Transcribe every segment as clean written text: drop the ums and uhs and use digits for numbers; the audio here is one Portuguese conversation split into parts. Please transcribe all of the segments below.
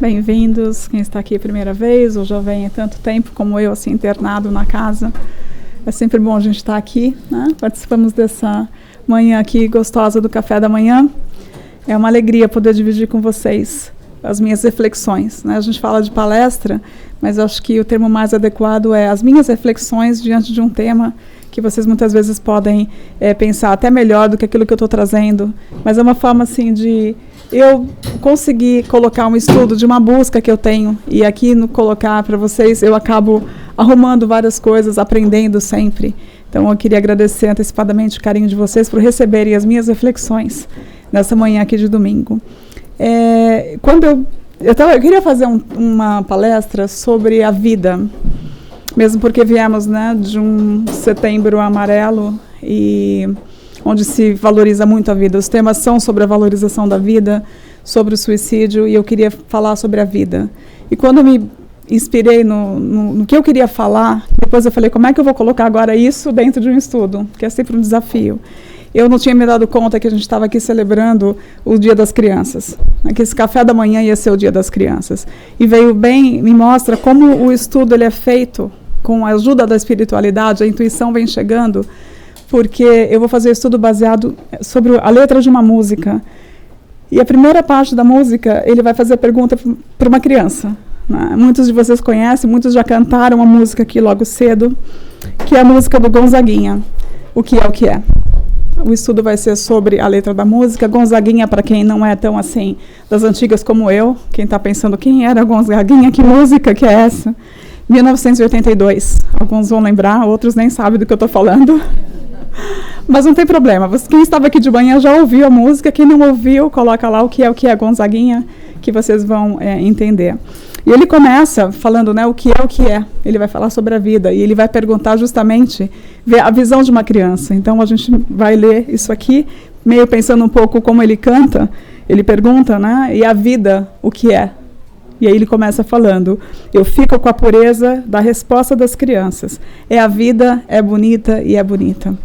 bem-vindos. Quem está aqui a primeira vez ou já vem há tanto tempo como eu, assim, internado na casa. É sempre bom a gente estar aqui, né? Participamos dessa manhã aqui gostosa do café da manhã. É uma alegria poder dividir com vocês as minhas reflexões, né? A gente fala de palestra, mas acho que o termo mais adequado é as minhas reflexões diante de um tema que vocês muitas vezes podem pensar até melhor do que aquilo que eu estou trazendo, mas é uma forma assim de eu conseguir colocar um estudo de uma busca que eu tenho, e aqui no colocar para vocês eu acabo arrumando várias coisas, aprendendo sempre. Então eu queria agradecer antecipadamente o carinho de vocês por receberem as minhas reflexões nessa manhã aqui de domingo. Eu queria fazer uma palestra sobre a vida, mesmo porque viemos, né, de um setembro amarelo e onde se valoriza muito a vida. Os temas são sobre a valorização da vida, sobre o suicídio, e eu queria falar sobre a vida. E quando eu me inspirei no que eu queria falar, depois eu falei, como é que eu vou colocar agora isso dentro de um estudo? Que é sempre um desafio. Eu não tinha me dado conta que a gente estava aqui celebrando o Dia das Crianças, que esse café da manhã ia ser o Dia das Crianças. E veio bem, me mostra como o estudo ele é feito com a ajuda da espiritualidade, a intuição vem chegando, porque eu vou fazer estudo baseado sobre a letra de uma música. E a primeira parte da música, ele vai fazer pergunta para uma criança, né? Muitos de vocês conhecem, muitos já cantaram a música aqui logo cedo, que é a música do Gonzaguinha, O Que É, O Que É. O estudo vai ser sobre a letra da música. Gonzaguinha, para quem não é tão assim, das antigas como eu, quem está pensando, quem era Gonzaguinha, que música que é essa? 1982. Alguns vão lembrar, outros nem sabem do que eu estou falando. Mas não tem problema. Quem estava aqui de manhã já ouviu a música. Quem não ouviu, coloca lá o que é Gonzaguinha, que vocês vão entender. E ele começa falando, né, o que é. Ele vai falar sobre a vida e ele vai perguntar justamente a visão de uma criança. Então a gente vai ler isso aqui, meio pensando um pouco como ele canta. Ele pergunta, né, e a vida, o que é? E aí ele começa falando, eu fico com a pureza da resposta das crianças. É a vida, é bonita e é bonita.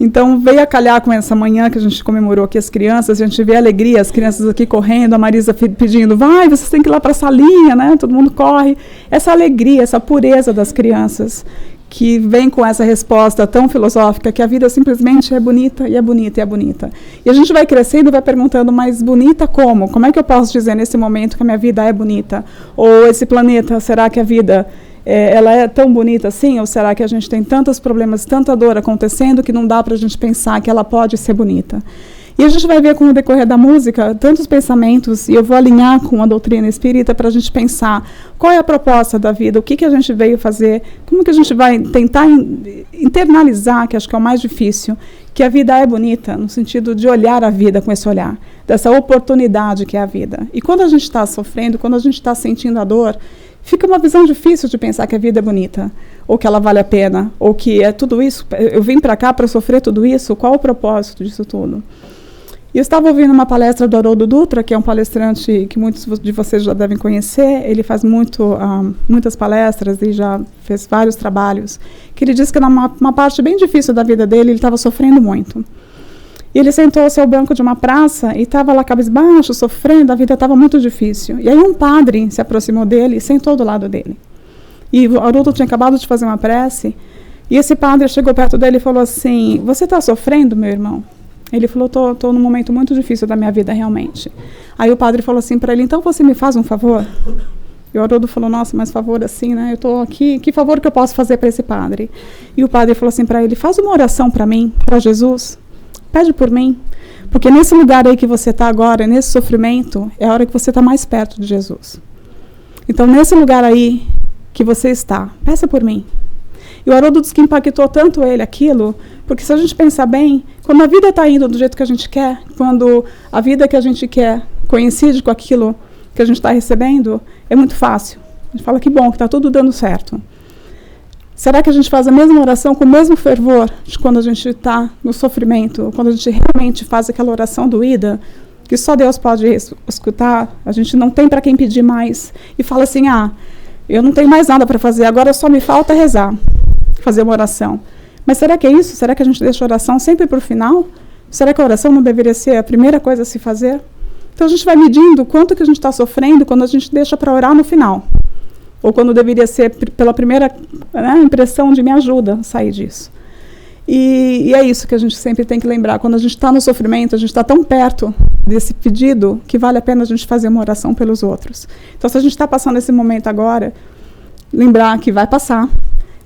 Então, veio a calhar com essa manhã que a gente comemorou aqui as crianças, a gente vê a alegria, as crianças aqui correndo, a Marisa pedindo, vai, vocês têm que ir lá para a salinha, né? Todo mundo corre. Essa alegria, essa pureza das crianças, que vem com essa resposta tão filosófica, que a vida simplesmente é bonita, e é bonita, e é bonita. E a gente vai crescendo e vai perguntando, mas bonita como? Como é que eu posso dizer nesse momento que a minha vida é bonita? Ou esse planeta, será que a vida ela é tão bonita assim? Ou será que a gente tem tantos problemas, tanta dor acontecendo que não dá para a gente pensar que ela pode ser bonita? E a gente vai ver com o decorrer da música tantos pensamentos, e eu vou alinhar com a doutrina espírita para a gente pensar qual é a proposta da vida, o que a gente veio fazer, como que a gente vai tentar internalizar, que acho que é o mais difícil, que a vida é bonita, no sentido de olhar a vida com esse olhar, dessa oportunidade que é a vida. E quando a gente está sofrendo, quando a gente está sentindo a dor, fica uma visão difícil de pensar que a vida é bonita, ou que ela vale a pena, ou que é tudo isso, eu vim para cá para sofrer tudo isso, qual o propósito disso tudo? E eu estava ouvindo uma palestra do Haroldo Dutra, que é um palestrante que muitos de vocês já devem conhecer. Ele faz muitas palestras e já fez vários trabalhos, que ele disse que numa parte bem difícil da vida dele, ele estava sofrendo muito. E ele sentou-se ao banco de uma praça e estava lá cabisbaixo, sofrendo, a vida estava muito difícil. E aí um padre se aproximou dele e sentou do lado dele. E o Haroldo tinha acabado de fazer uma prece, e esse padre chegou perto dele e falou assim, você está sofrendo, meu irmão? Ele falou, estou num momento muito difícil da minha vida, realmente. Aí o padre falou assim para ele, então você me faz um favor? E o Haroldo falou, nossa, mas favor assim, né? Eu estou aqui, que favor que eu posso fazer para esse padre? E o padre falou assim para ele, faz uma oração para mim, para Jesus. Pede por mim. Porque nesse lugar aí que você está agora, nesse sofrimento, é a hora que você está mais perto de Jesus. Então, nesse lugar aí que você está, peça por mim. E o Haroldo disse que impactou tanto ele aquilo, porque se a gente pensar bem, quando a vida está indo do jeito que a gente quer, quando a vida que a gente quer coincide com aquilo que a gente está recebendo, é muito fácil. A gente fala que bom, que está tudo dando certo. Será que a gente faz a mesma oração com o mesmo fervor de quando a gente está no sofrimento, quando a gente realmente faz aquela oração doída, que só Deus pode escutar, a gente não tem para quem pedir mais, e fala assim, eu não tenho mais nada para fazer, agora só me falta rezar, fazer uma oração. Mas será que é isso? Será que a gente deixa a oração sempre para o final? Será que a oração não deveria ser a primeira coisa a se fazer? Então a gente vai medindo quanto que a gente está sofrendo quando a gente deixa para orar no final. Ou quando deveria ser pela primeira, né, impressão de me ajuda a sair disso. E é isso que a gente sempre tem que lembrar. Quando a gente está no sofrimento, a gente está tão perto desse pedido que vale a pena a gente fazer uma oração pelos outros. Então, se a gente está passando esse momento agora, lembrar que vai passar,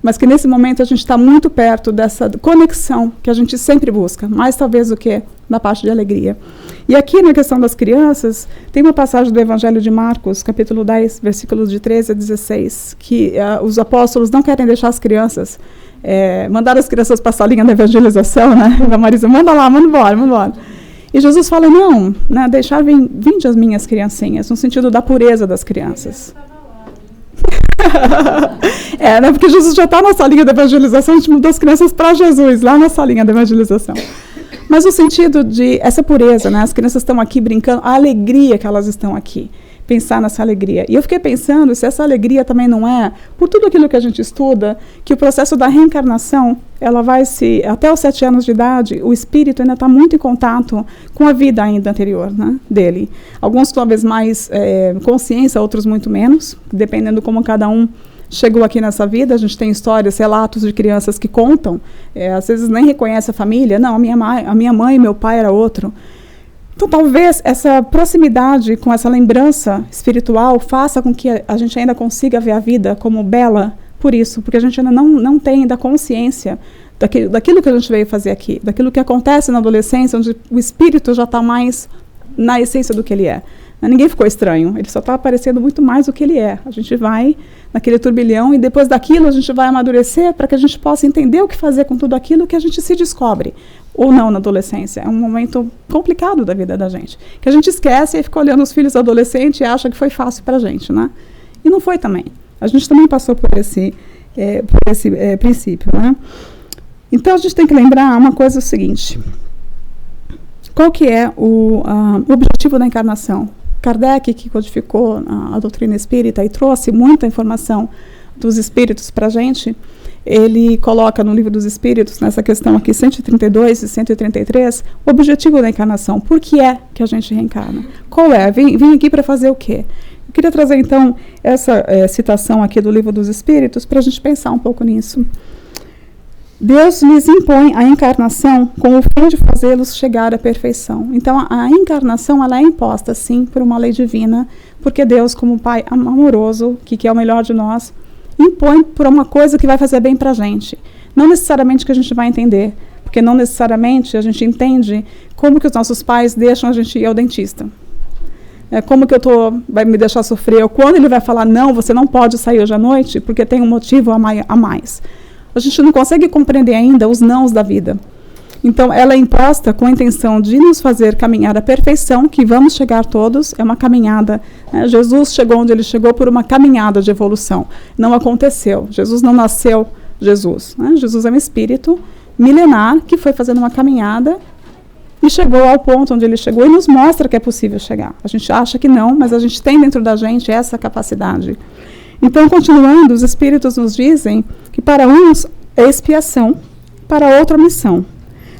mas que nesse momento a gente está muito perto dessa conexão que a gente sempre busca, mais talvez do que na parte de alegria. E aqui na questão das crianças, tem uma passagem do Evangelho de Marcos, capítulo 10, versículos de 13 a 16, que os apóstolos não querem deixar as crianças, mandar as crianças para a salinha da evangelização, né? A Marisa, manda lá, manda embora. E Jesus fala, não, né, deixar vinde as minhas criancinhas, no sentido da pureza das crianças. Né, porque Jesus já está na salinha da evangelização, a gente mudou as crianças para Jesus, lá na salinha da evangelização. Mas o sentido de essa pureza, né, as crianças estão aqui brincando, a alegria que elas estão aqui, pensar nessa alegria. E eu fiquei pensando se essa alegria também não é, por tudo aquilo que a gente estuda, que o processo da reencarnação, ela vai até os 7 anos de idade, o espírito ainda está muito em contato com a vida ainda anterior, né, dele. Alguns talvez mais consciência, outros muito menos, dependendo como cada um chegou aqui nessa vida. A gente tem histórias, relatos de crianças que contam, às vezes nem reconhece a família, não, a minha mãe e meu pai era outro. Então, talvez essa proximidade com essa lembrança espiritual faça com que a gente ainda consiga ver a vida como bela por isso, porque a gente ainda não tem ainda consciência daquilo que a gente veio fazer aqui, daquilo que acontece na adolescência, onde o espírito já está mais na essência do que ele é. Ninguém ficou estranho, ele só está aparecendo muito mais do que ele é. A gente vai naquele turbilhão e depois daquilo a gente vai amadurecer para que a gente possa entender o que fazer com tudo aquilo que a gente se descobre. Ou não na adolescência. É um momento complicado da vida da gente. Que a gente esquece e fica olhando os filhos adolescentes e acha que foi fácil para a gente, né? E não foi também. A gente também passou por esse princípio, né? Então a gente tem que lembrar uma coisa, o seguinte. Qual que é o objetivo da encarnação? Kardec, que codificou a doutrina espírita e trouxe muita informação dos espíritos para a gente, ele coloca no Livro dos Espíritos, nessa questão aqui, 132 e 133, o objetivo da encarnação. Por que é que a gente reencarna? Qual é? Vim aqui para fazer o quê? Eu queria trazer, então, essa citação aqui do Livro dos Espíritos para a gente pensar um pouco nisso. Deus lhes impõe a encarnação com o fim de fazê-los chegar à perfeição. Então, a encarnação ela é imposta, sim, por uma lei divina, porque Deus, como Pai amoroso, que quer o melhor de nós, impõe por uma coisa que vai fazer bem para a gente. Não necessariamente que a gente vai entender, porque não necessariamente a gente entende como que os nossos pais deixam a gente ir ao dentista. Como que vai me deixar sofrer, ou quando ele vai falar, não, você não pode sair hoje à noite, porque tem um motivo a mais. A gente não consegue compreender ainda os nãos da vida. Então, ela é imposta com a intenção de nos fazer caminhar à perfeição, que vamos chegar todos, é uma caminhada. Né? Jesus chegou onde ele chegou por uma caminhada de evolução. Não aconteceu. Jesus não nasceu Jesus. Né? Jesus é um espírito milenar que foi fazendo uma caminhada e chegou ao ponto onde ele chegou e nos mostra que é possível chegar. A gente acha que não, mas a gente tem dentro da gente essa capacidade. Então, continuando, os espíritos nos dizem que para uns é expiação, para outro missão.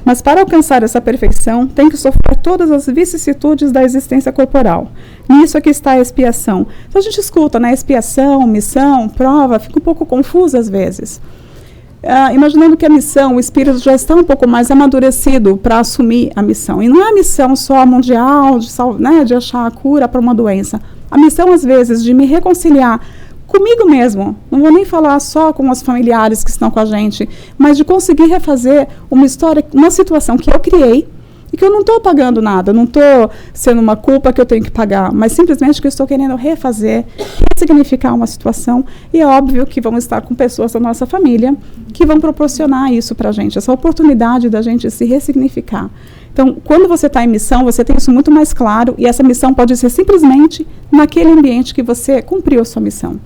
Mas para alcançar essa perfeição, tem que sofrer todas as vicissitudes da existência corporal. Nisso é que está a expiação. Então a gente escuta, né? Expiação, missão, prova, fica um pouco confuso às vezes. Imaginando que a missão, o espírito já está um pouco mais amadurecido para assumir a missão. E não é a missão só mundial, de achar a cura para uma doença. A missão, às vezes, de me reconciliar comigo mesmo, não vou nem falar só com os familiares que estão com a gente, mas de conseguir refazer uma história, uma situação que eu criei e que eu não estou pagando nada, não estou sendo uma culpa que eu tenho que pagar, mas simplesmente que eu estou querendo refazer, ressignificar uma situação, e é óbvio que vamos estar com pessoas da nossa família que vão proporcionar isso para a gente, essa oportunidade da gente se ressignificar. Então, quando você está em missão, você tem isso muito mais claro, e essa missão pode ser simplesmente naquele ambiente que você cumpriu a sua missão.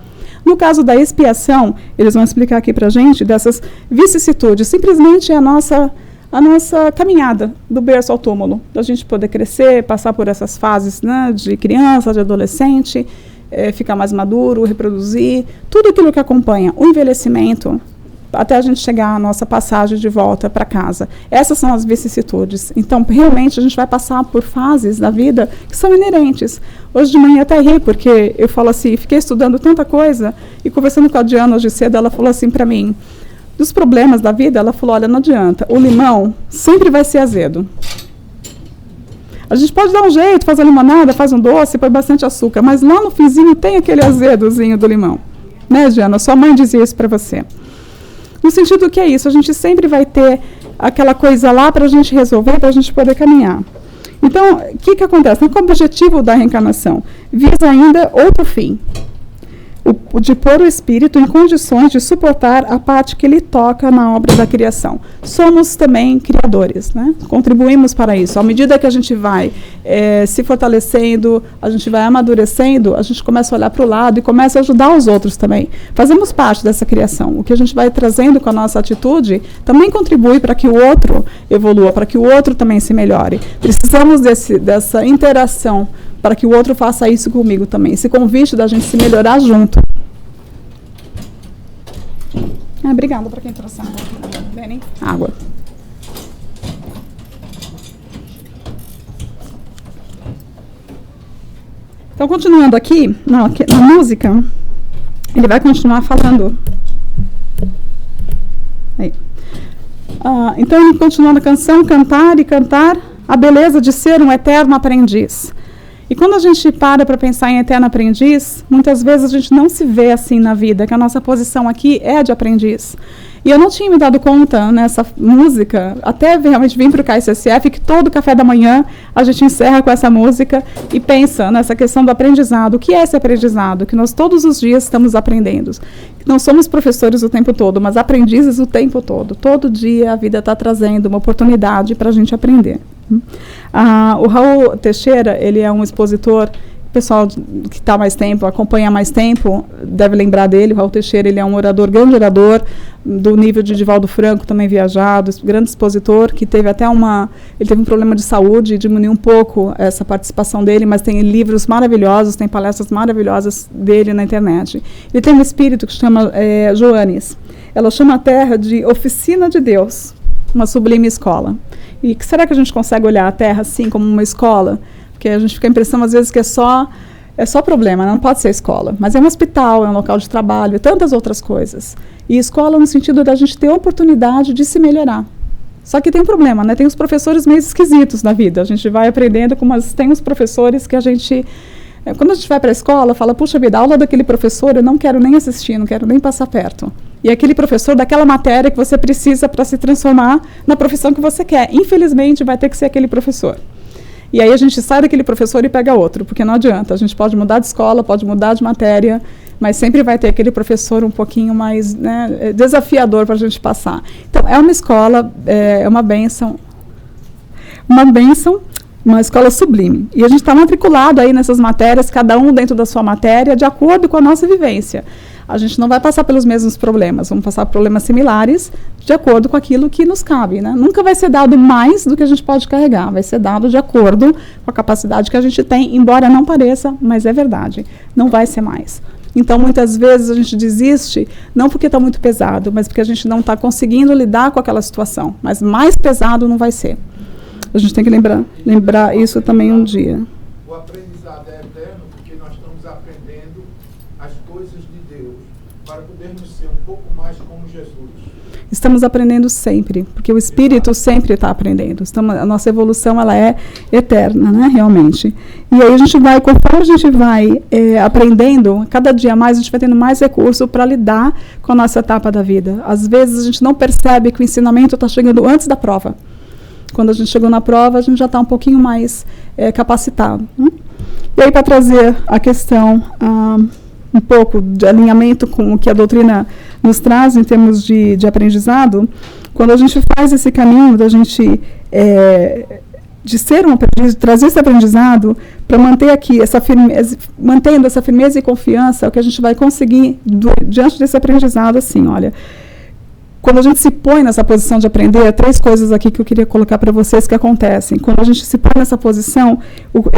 No caso da expiação, eles vão explicar aqui para a gente dessas vicissitudes. Simplesmente é a nossa caminhada do berço ao túmulo. Da gente poder crescer, passar por essas fases, né, de criança, de adolescente, ficar mais maduro, reproduzir. Tudo aquilo que acompanha o envelhecimento até a gente chegar à nossa passagem de volta para casa. Essas são as vicissitudes. Então, realmente, a gente vai passar por fases da vida que são inerentes. Hoje de manhã até ri, porque eu falo assim, fiquei estudando tanta coisa, e conversando com a Diana hoje cedo, ela falou assim para mim, dos problemas da vida, ela falou, olha, não adianta, o limão sempre vai ser azedo. A gente pode dar um jeito, fazer limonada, faz um doce, põe bastante açúcar, mas lá no finzinho tem aquele azedozinho do limão. Né, Diana? Sua mãe dizia isso para você. No sentido que é isso, a gente sempre vai ter aquela coisa lá para a gente resolver, para a gente poder caminhar. Então, o que acontece? Qual é o objetivo da reencarnação? Visa ainda outro fim. O de pôr o espírito em condições de suportar a parte que lhe toca na obra da criação. Somos também criadores, né? Contribuímos para isso. À medida que a gente vai se fortalecendo, a gente vai amadurecendo, a gente começa a olhar para o lado e começa a ajudar os outros também. Fazemos parte dessa criação. O que a gente vai trazendo com a nossa atitude também contribui para que o outro evolua, para que o outro também se melhore. Precisamos dessa interação para que o outro faça isso comigo também. Esse convite da gente se melhorar junto. Obrigada para quem trouxe água. Bem, água. Então, continuando aqui, na música, ele vai continuar falando. Aí. Então, ele continua na canção, cantar e cantar a beleza de ser um eterno aprendiz. E quando a gente para pensar em eterno aprendiz, muitas vezes a gente não se vê assim na vida, que a nossa posição aqui é de aprendiz. E eu não tinha me dado conta nessa música, até realmente vim para o KSSF, que todo café da manhã a gente encerra com essa música e pensa nessa questão do aprendizado. O que é esse aprendizado? Que nós todos os dias estamos aprendendo. Não somos professores o tempo todo, mas aprendizes o tempo todo. Todo dia a vida está trazendo uma oportunidade para a gente aprender. O Raul Teixeira, ele é um expositor, o pessoal que está mais tempo, acompanha mais tempo, deve lembrar dele. O Raul Teixeira, ele é um orador, grande orador, do nível de Divaldo Franco, também viajado, grande expositor, que teve até ele teve um problema de saúde, diminuiu um pouco essa participação dele, mas tem livros maravilhosos, tem palestras maravilhosas dele na internet. Ele tem um espírito que se chama Joanes. Ela chama a Terra de Oficina de Deus, uma sublime escola. E será que a gente consegue olhar a Terra assim como uma escola? Porque a gente fica a impressão às vezes que é só problema, não pode ser escola. Mas é um hospital, é um local de trabalho, e tantas outras coisas. E escola no sentido da gente ter a oportunidade de se melhorar. Só que tem um problema, né? Tem os professores meio esquisitos na vida. A gente vai aprendendo, mas tem os professores que a gente... Quando a gente vai para a escola, fala, puxa vida, a aula daquele professor eu não quero nem assistir, não quero nem passar perto. E aquele professor daquela matéria que você precisa para se transformar na profissão que você quer. Infelizmente, vai ter que ser aquele professor. E aí a gente sai daquele professor e pega outro, porque não adianta. A gente pode mudar de escola, pode mudar de matéria, mas sempre vai ter aquele professor um pouquinho mais, né, desafiador para a gente passar. Então, é uma escola, é uma bênção, uma escola sublime. E a gente está matriculado aí nessas matérias, cada um dentro da sua matéria, de acordo com a nossa vivência. A gente não vai passar pelos mesmos problemas, vamos passar por problemas similares, de acordo com aquilo que nos cabe, né? Nunca vai ser dado mais do que a gente pode carregar, vai ser dado de acordo com a capacidade que a gente tem, embora não pareça, mas é verdade, não vai ser mais. Então, muitas vezes a gente desiste, não porque está muito pesado, mas porque a gente não está conseguindo lidar com aquela situação, mas mais pesado não vai ser. A gente tem que lembrar isso também um dia. O aprendizado é eterno porque nós estamos aprendendo as coisas de Deus para podermos ser um pouco mais como Jesus. Estamos aprendendo sempre, porque o Espírito sempre está aprendendo. A nossa evolução ela é eterna, né, realmente. E aí a gente vai, conforme a gente vai aprendendo, cada dia mais a gente vai tendo mais recurso para lidar com a nossa etapa da vida. Às vezes a gente não percebe que o ensinamento está chegando antes da prova. Quando a gente chegou na prova, a gente já está um pouquinho mais capacitado. E aí, para trazer a questão um pouco de alinhamento com o que a doutrina nos traz em termos de aprendizado, quando a gente faz esse caminho da gente de ser um aprendiz, de trazer esse aprendizado para manter aqui essa firmeza, mantendo essa firmeza e confiança, o que a gente vai conseguir diante desse aprendizado, assim, olha. Quando a gente se põe nessa posição de aprender, 3 coisas aqui que eu queria colocar para vocês que acontecem. Quando a gente se põe nessa posição,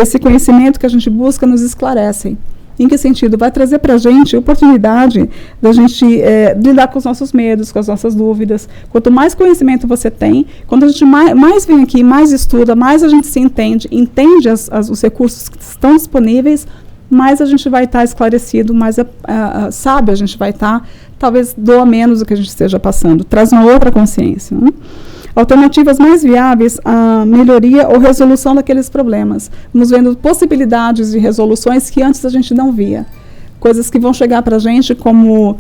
esse conhecimento que a gente busca nos esclarece. Em que sentido? Vai trazer para a gente oportunidade da gente lidar com os nossos medos, com as nossas dúvidas. Quanto mais conhecimento você tem, quando a gente mais vem aqui, mais estuda, mais a gente se entende os recursos que estão disponíveis, mais a gente vai estar esclarecido, mais sábio a gente vai estar, talvez doa menos o que a gente esteja passando, traz uma outra consciência. Né? Alternativas mais viáveis à melhoria ou resolução daqueles problemas. Vamos vendo possibilidades de resoluções que antes a gente não via. Coisas que vão chegar para a gente como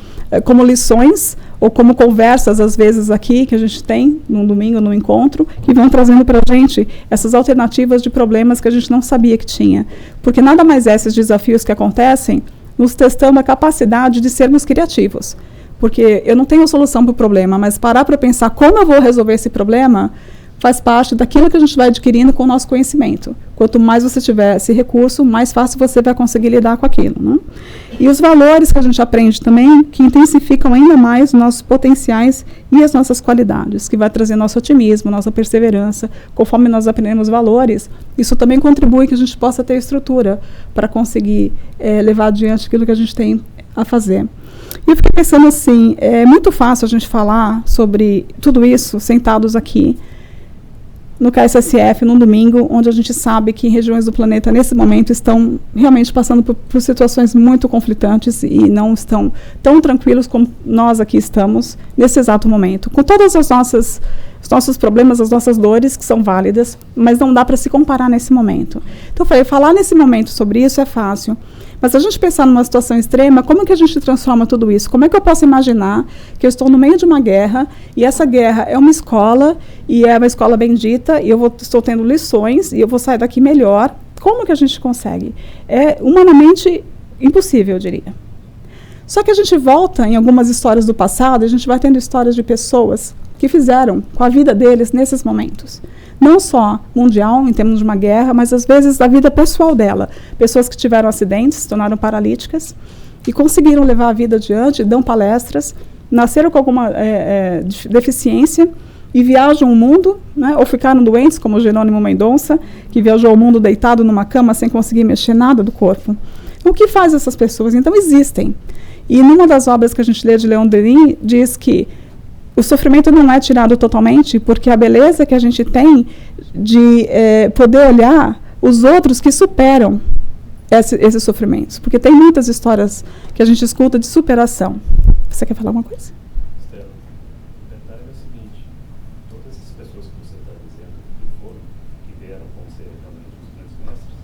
lições ou como conversas, às vezes, aqui, que a gente tem num domingo, num encontro, que vão trazendo para a gente essas alternativas de problemas que a gente não sabia que tinha. Porque nada mais é esses desafios que acontecem nos testando a capacidade de sermos criativos. Porque eu não tenho solução para o problema, mas parar para pensar como eu vou resolver esse problema faz parte daquilo que a gente vai adquirindo com o nosso conhecimento. Quanto mais você tiver esse recurso, mais fácil você vai conseguir lidar com aquilo. Né? E os valores que a gente aprende também, que intensificam ainda mais os nossos potenciais e as nossas qualidades, que vai trazer nosso otimismo, nossa perseverança. Conforme nós aprendemos valores, isso também contribui que a gente possa ter estrutura para conseguir levar adiante aquilo que a gente tem a fazer. E eu fiquei pensando assim, é muito fácil a gente falar sobre tudo isso sentados aqui no KSSF, num domingo, onde a gente sabe que regiões do planeta, nesse momento, estão realmente passando por situações muito conflitantes e não estão tão tranquilos como nós aqui estamos, nesse exato momento. Com todos os nossos problemas, as nossas dores, que são válidas, mas não dá para se comparar nesse momento. Então, eu falei, falar nesse momento sobre isso é fácil. Mas se a gente pensar numa situação extrema, como que a gente transforma tudo isso? Como é que eu posso imaginar que eu estou no meio de uma guerra, e essa guerra é uma escola, e é uma escola bendita, e estou tendo lições, e eu vou sair daqui melhor? Como que a gente consegue? É humanamente impossível, eu diria. Só que a gente volta em algumas histórias do passado, e a gente vai tendo histórias de pessoas que fizeram com a vida deles nesses momentos. Não só mundial, em termos de uma guerra, mas às vezes da vida pessoal dela. Pessoas que tiveram acidentes, se tornaram paralíticas e conseguiram levar a vida adiante, dão palestras, nasceram com alguma deficiência e viajam o mundo, né, ou ficaram doentes, como o Jerônimo Mendonça, que viajou o mundo deitado numa cama sem conseguir mexer nada do corpo. O que faz essas pessoas? Então, existem. E numa das obras que a gente lê de Leon Denis, diz que o sofrimento não é tirado totalmente, porque a beleza que a gente tem de poder olhar os outros que superam esses sofrimentos. Porque tem muitas histórias que a gente escuta de superação. Você quer falar alguma coisa? Estela, o detalhe é o seguinte, todas essas pessoas que você está dizendo que vieram como ser realmente os grandes mestres,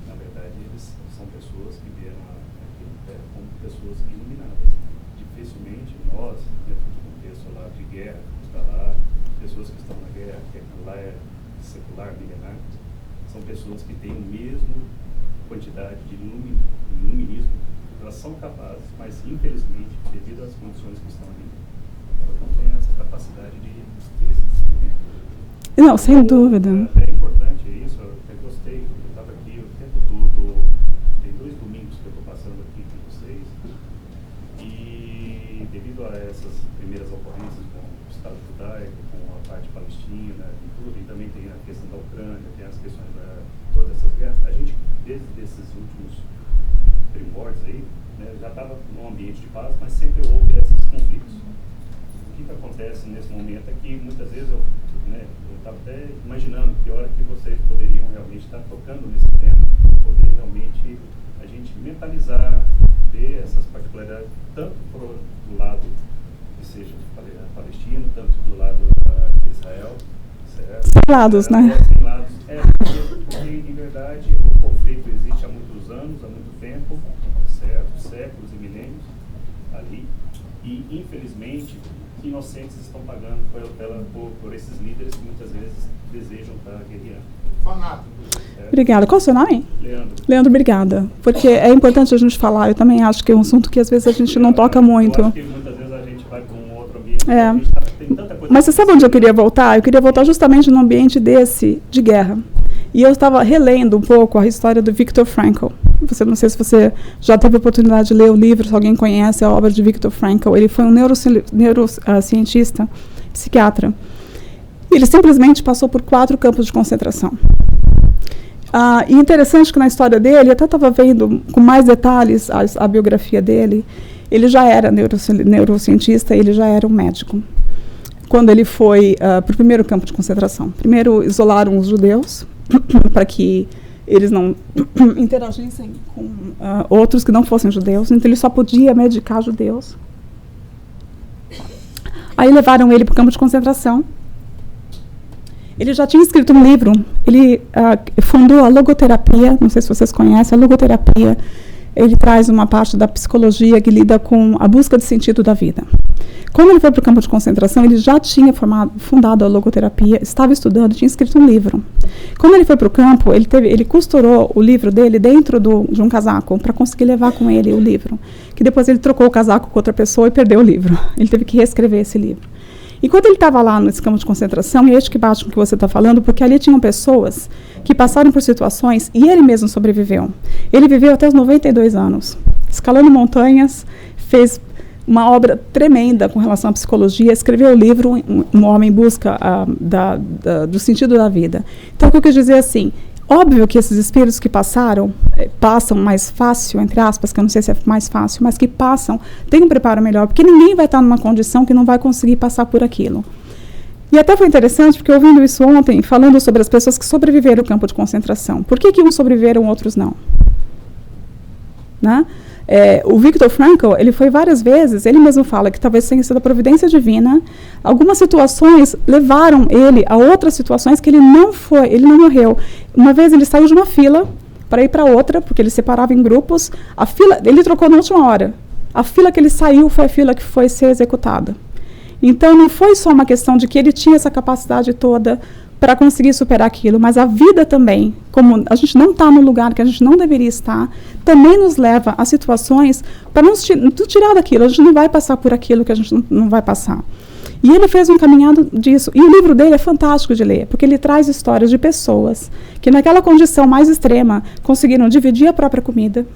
na verdade eles são pessoas que vieram aqui no Terra como pessoas iluminadas. Dificilmente nós, dentro do contexto lá de guerra, que está lá, pessoas que estão na guerra, que lá é secular, milenar, são pessoas que têm a mesma quantidade de iluminismo. Elas são capazes, mas infelizmente, devido às condições que estão ali, elas não têm essa capacidade de esse discernimento. Não, sem dúvida. É importante isso, eu até gostei, eu estava aqui o tempo todo, tem 2 domingos que eu estou passando aqui com vocês, e devido a essas primeiras ocorrências com o Estado judaico, com a parte palestina e tudo, e também tem a questão da Ucrânia, tem as questões de todas essas guerras, a gente, desde esses últimos primórdios aí, né, já estava num ambiente de paz, mas sempre houve esses conflitos. O que acontece nesse momento é que muitas vezes eu estava até imaginando que hora que vocês poderiam realmente estar tocando nesse tema, poder realmente a gente mentalizar, ver essas particularidades, tanto do lado que seja palestino, tanto do lado de Israel, certo? Lados, né? Lados. Porque, em verdade, o conflito existe há muitos anos, há muito tempo, certo? Séculos e milênios ali, e infelizmente inocentes estão pagando por esses líderes que muitas vezes desejam estar guerreando. Fanático. Obrigada. Qual é o seu nome? Leandro. Leandro, obrigada. Porque é importante a gente falar, eu também acho que é um assunto que às vezes a gente não toca muito. Eu acho que muitas vezes a gente vai para um outro ambiente, É. a gente tem tanta coisa. Mas você sabe onde eu queria voltar? Eu queria voltar justamente num ambiente desse, de guerra. E eu estava relendo um pouco a história do Viktor Frankl. Não sei se você já teve a oportunidade de ler o livro, se alguém conhece a obra de Viktor Frankl. Ele foi um neurocientista, psiquiatra. Ele simplesmente passou por 4 campos de concentração. E interessante que na história dele, até estava vendo com mais detalhes a biografia dele, ele já era neurocientista, ele já era um médico. Quando ele foi para o primeiro campo de concentração. Primeiro isolaram os judeus, para que eles não interagissem com outros que não fossem judeus, então ele só podia medicar judeus. Aí levaram ele para o campo de concentração. Ele já tinha escrito um livro, ele fundou a logoterapia, não sei se vocês conhecem, a logoterapia. Ele traz uma parte da psicologia que lida com a busca de sentido da vida. Quando ele foi para o campo de concentração, ele já tinha fundado a logoterapia, estava estudando, tinha escrito um livro. Quando ele foi para o campo, ele costurou o livro dele dentro de um casaco para conseguir levar com ele o livro. Que depois ele trocou o casaco com outra pessoa e perdeu o livro. Ele teve que reescrever esse livro. E quando ele estava lá nesse campo de concentração, e é isso que bate com o que você está falando, porque ali tinham pessoas que passaram por situações e ele mesmo sobreviveu. Ele viveu até os 92 anos, escalando montanhas, fez uma obra tremenda com relação à psicologia, escreveu o livro Um Homem em Busca do Sentido da Vida. Então, o que eu quis dizer é assim, óbvio que esses espíritos que passam mais fácil, entre aspas, que eu não sei se é mais fácil, mas que passam, têm um preparo melhor, porque ninguém vai estar numa condição que não vai conseguir passar por aquilo. E até foi interessante, porque ouvindo isso ontem, falando sobre as pessoas que sobreviveram ao campo de concentração. Por que uns sobreviveram, outros não? Né? O Viktor Frankl, ele foi várias vezes, ele mesmo fala que talvez tenha sido a providência divina, algumas situações levaram ele a outras situações que ele não morreu. Uma vez ele saiu de uma fila para ir para outra, porque ele separava em grupos, a fila, ele trocou na última hora, a fila que ele saiu foi a fila que foi ser executada. Então não foi só uma questão de que ele tinha essa capacidade toda para conseguir superar aquilo, mas a vida também, como a gente não está no lugar que a gente não deveria estar, também nos leva a situações para nos tirar daquilo. A gente não vai passar por aquilo que a gente não vai passar. E ele fez um caminhado disso. E o livro dele é fantástico de ler, porque ele traz histórias de pessoas que naquela condição mais extrema conseguiram dividir a própria comida,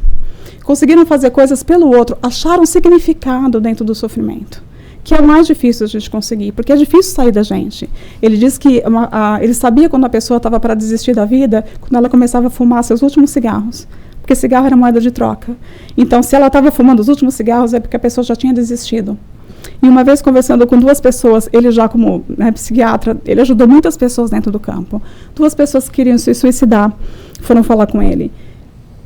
conseguiram fazer coisas pelo outro, acharam significado dentro do sofrimento, que é o mais difícil a gente conseguir, porque é difícil sair da gente. Ele diz que ele sabia quando a pessoa estava para desistir da vida, quando ela começava a fumar seus últimos cigarros, porque cigarro era moeda de troca. Então, se ela estava fumando os últimos cigarros, é porque a pessoa já tinha desistido. E uma vez conversando com duas pessoas, ele já como psiquiatra, ele ajudou muitas pessoas dentro do campo. Duas pessoas que queriam se suicidar foram falar com ele.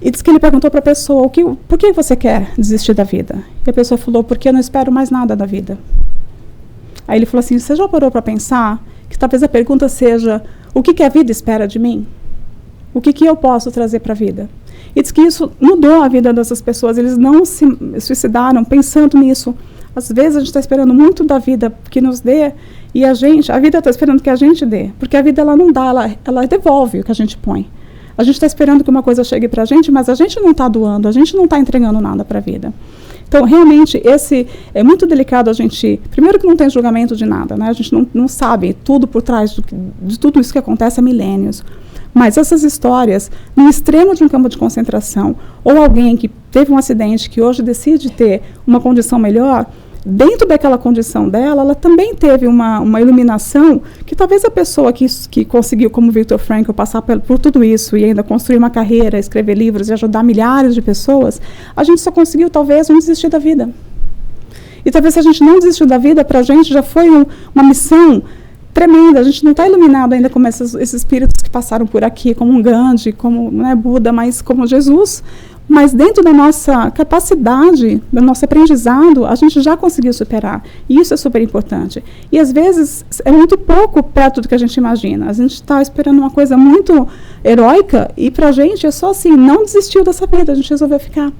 E diz que ele perguntou para a pessoa, por que você quer desistir da vida? E a pessoa falou, porque eu não espero mais nada da vida. Aí ele falou assim, você já parou para pensar que talvez a pergunta seja, o que a vida espera de mim? O que eu posso trazer para a vida? E diz que isso mudou a vida dessas pessoas, eles não se suicidaram pensando nisso. Às vezes a gente está esperando muito da vida que nos dê, e a vida está esperando que a gente dê, porque a vida ela não dá, ela devolve o que a gente põe. A gente está esperando que uma coisa chegue para a gente, mas a gente não está doando, a gente não está entregando nada para a vida. Então, realmente, é muito delicado a gente... Primeiro que não tem julgamento de nada, né? A gente não sabe tudo por trás de tudo isso que acontece há milênios. Mas essas histórias, no extremo de um campo de concentração, ou alguém que teve um acidente, que hoje decide ter uma condição melhor, dentro daquela condição dela, ela também teve uma iluminação que talvez a pessoa que conseguiu, como Viktor Frankl, passar por tudo isso e ainda construir uma carreira, escrever livros e ajudar milhares de pessoas, a gente só conseguiu talvez não desistir da vida. E talvez se a gente não desistiu da vida, para a gente já foi uma missão tremenda. A gente não está iluminado ainda como esses espíritos que passaram por aqui, como um Gandhi, como Buda, mas como Jesus. Mas dentro da nossa capacidade, do nosso aprendizado, a gente já conseguiu superar. E isso é super importante. E às vezes é muito pouco perto do que a gente imagina. A gente está esperando uma coisa muito heróica e para a gente é só assim, não desistiu dessa vida, a gente resolveu ficar.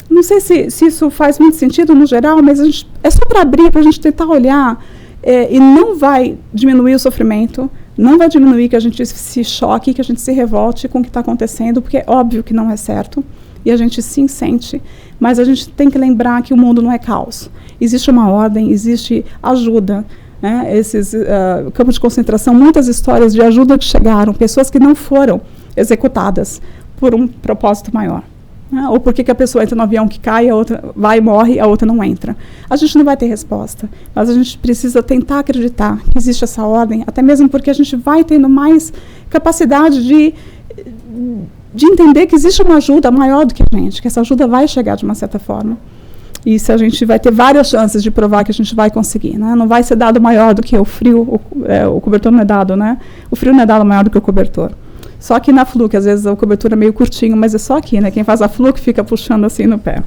Não sei se isso faz muito sentido no geral, mas é só para abrir, para a gente tentar olhar e não vai diminuir o sofrimento, não vai diminuir que a gente se choque, que a gente se revolte com o que está acontecendo, porque é óbvio que não é certo, e a gente sim sente, mas a gente tem que lembrar que o mundo não é caos. Existe uma ordem, existe ajuda, né? Esses campos de concentração, muitas histórias de ajuda que chegaram, pessoas que não foram executadas por um propósito maior. Ou por que a pessoa entra no avião que cai, a outra vai e morre, a outra não entra. A gente não vai ter resposta, mas a gente precisa tentar acreditar que existe essa ordem, até mesmo porque a gente vai tendo mais capacidade de de entender que existe uma ajuda maior do que a gente, que essa ajuda vai chegar de uma certa forma. E se a gente vai ter várias chances de provar que a gente vai conseguir, né? Não vai ser dado maior do que o frio, o cobertor não é dado, né? O frio não é dado maior do que o cobertor. Só aqui na Flu, que às vezes a cobertura é meio curtinho, mas é só aqui, né? Quem faz a Flu que fica puxando assim no pé.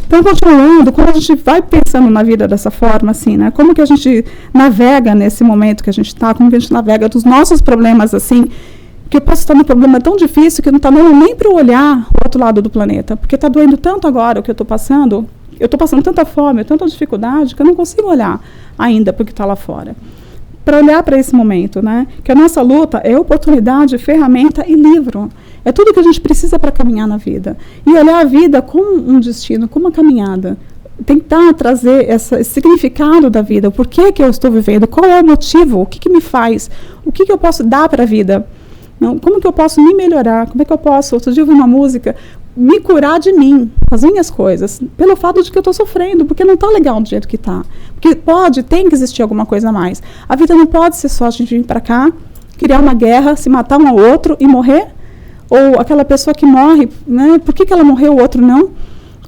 Então, continuando, quando a gente vai pensando na vida dessa forma, assim, né? Como que a gente navega nesse momento que a gente está, como que a gente navega dos nossos problemas, assim, que eu posso estar num problema tão difícil que não está dando nem para olhar o outro lado do planeta, porque está doendo tanto agora o que eu estou passando tanta fome, tanta dificuldade, que eu não consigo olhar ainda para o que está lá fora. Para olhar para esse momento, né? Que a nossa luta é oportunidade, ferramenta e livro. É tudo que a gente precisa para caminhar na vida. E olhar a vida como um destino, como uma caminhada. Tentar trazer esse significado da vida, o porquê que eu estou vivendo, qual é o motivo, o que me faz, o que eu posso dar para a vida. Não, como que eu posso me melhorar? Como é que eu posso, outro dia eu ouvi uma música, me curar de mim, as minhas coisas, pelo fato de que eu estou sofrendo, porque não está legal do jeito que está. Porque tem que existir alguma coisa a mais. A vida não pode ser só a gente vir para cá, criar uma guerra, se matar um ao outro e morrer. Ou aquela pessoa que morre, né? Por que ela morreu, o outro não?